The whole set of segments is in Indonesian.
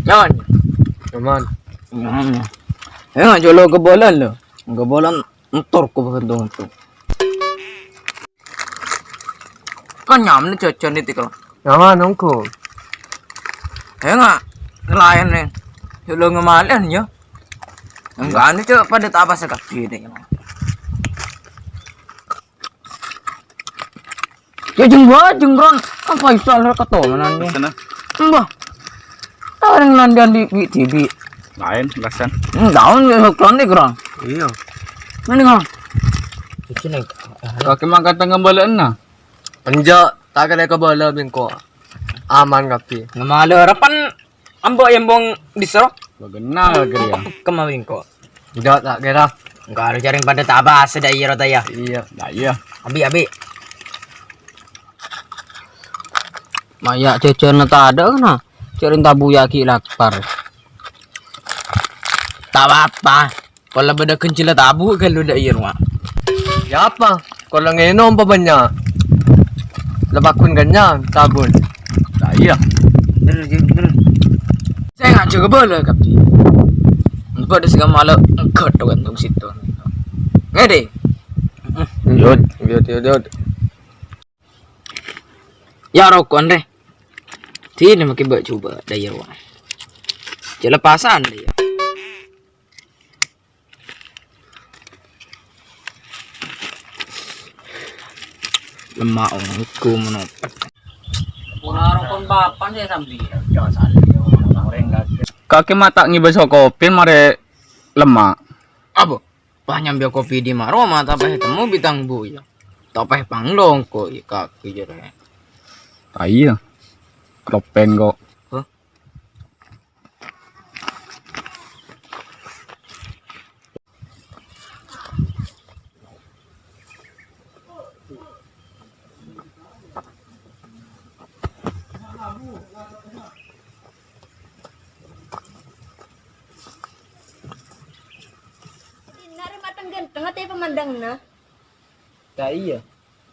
Yan. Naman. Yan, jolo kebolan lo. Kebolan entor ko bagandong to. Kanyam ni cocon itu kalau. Naman, ongko. Nga, nelayan nih. Jolo ngemalan ya. Enggak anu cok pada apa sekali deh. Ya jengron apa itu alur ketonan nih. Sana. Mbah. Orang landian di TV. Lain, lasan. Daun ya hokron nih kurang. Iya. Mana kurang? Cuci nih. Kaki makan tengah balaan na. Anja, tak kena kebala bingko. Aman kapi. Ngamalo harapan ambo yang bong disero. Bagana lagi ya. Kemawin ko. Tidak, tak kira. Enggak ada jaring pada tabas ada iro taya. Iya. Nah iya. Abi. Maya cecer na tada na. Cerin tabu yaki lakpar. Tak apa. Kalau beda kencil tabu kalau dah iya rumah. Ya apa? Kalau nginom pa ba niya? Labakun ganyan, tabon. Nah iya. Saya nggak juga boleh kapti. Pada segala malam engkau tu gantung situ. Ngede. Yod. Ya rokok deh. Tidak makin buat coba daya rumah. Lepasan dia. Lemak aku menopet. Kurang rokok bapak saya sambil. Jangan salah. Kaki mata ngibas kopi mare lemak. Apa? Banyak biar kopi di maroma tapi temu bitang bu ya. Tapi panglong kok kaki jere. Nah iya. Klopen kok. Hah? Nari matang ganteng ate pemandang na. Tak iya.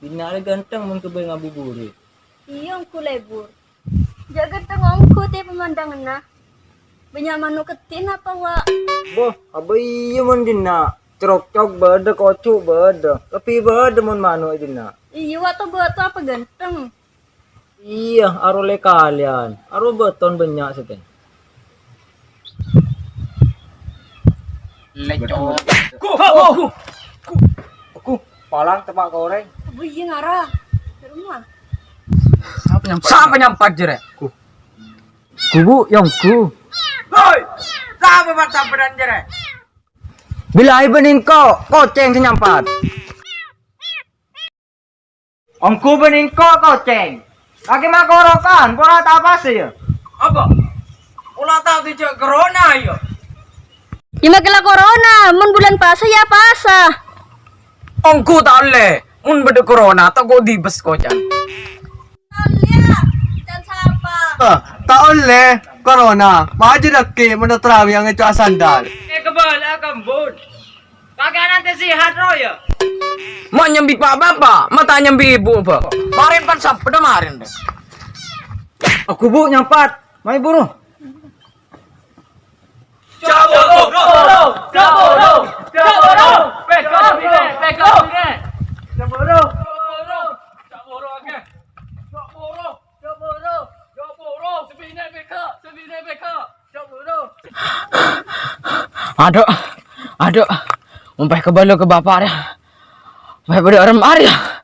Binara ganteng mun kebay ngabuburi. Iyong kulebur. Jaga tengongku te pemandang na. Benyaman ketin apa wa? Boh, abay iya mun din na. Trok-trok bada kocu bada. Tapi bada mun mano din na. Iyo wa to apa ganteng. Iya, arole kalian. Aro beton banyak seten. Lecok. Ku. Palang tepak goreng. Abu iya ngara. Di rumah. Siapa nyampat jere? Kubu yang ku. Hoi! Siapa samperan jere? Bila bening ko, koceng senyampat. Ongku bening ko koceng. Kaki makorokan, pola tak apa sih ya? Apa? Pola tak dijak corona ya? Ima kela corona, mun bulan puasa ya puasa. Ongku tak oleh. Mun beda corona tak kau dibes kocan. Lihat, dan siapa? Tak oleh corona. Maju lagi menetrawi yang itu sandal. Kebala kambun. Kagak nanti sehat roh ya? Mau nyambi pak bapak, mata nyambi ibu pak. Marin pan sampai marin deh. Aku bu nyampat, mai buruh. Caboro, peko bine. Caboro ake. Caboro, sebine beka. Caboro. Aduh, umpah kebalo ke bapak dah. Umpah pada orang mari lah.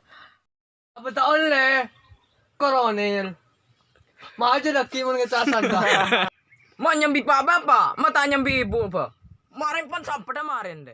Apa tak oleh coronel. Maju lagi mengecat sandal. Mau nyambi pak bapak, mata nyambi ibu pak. Marin pan sampai marin deh.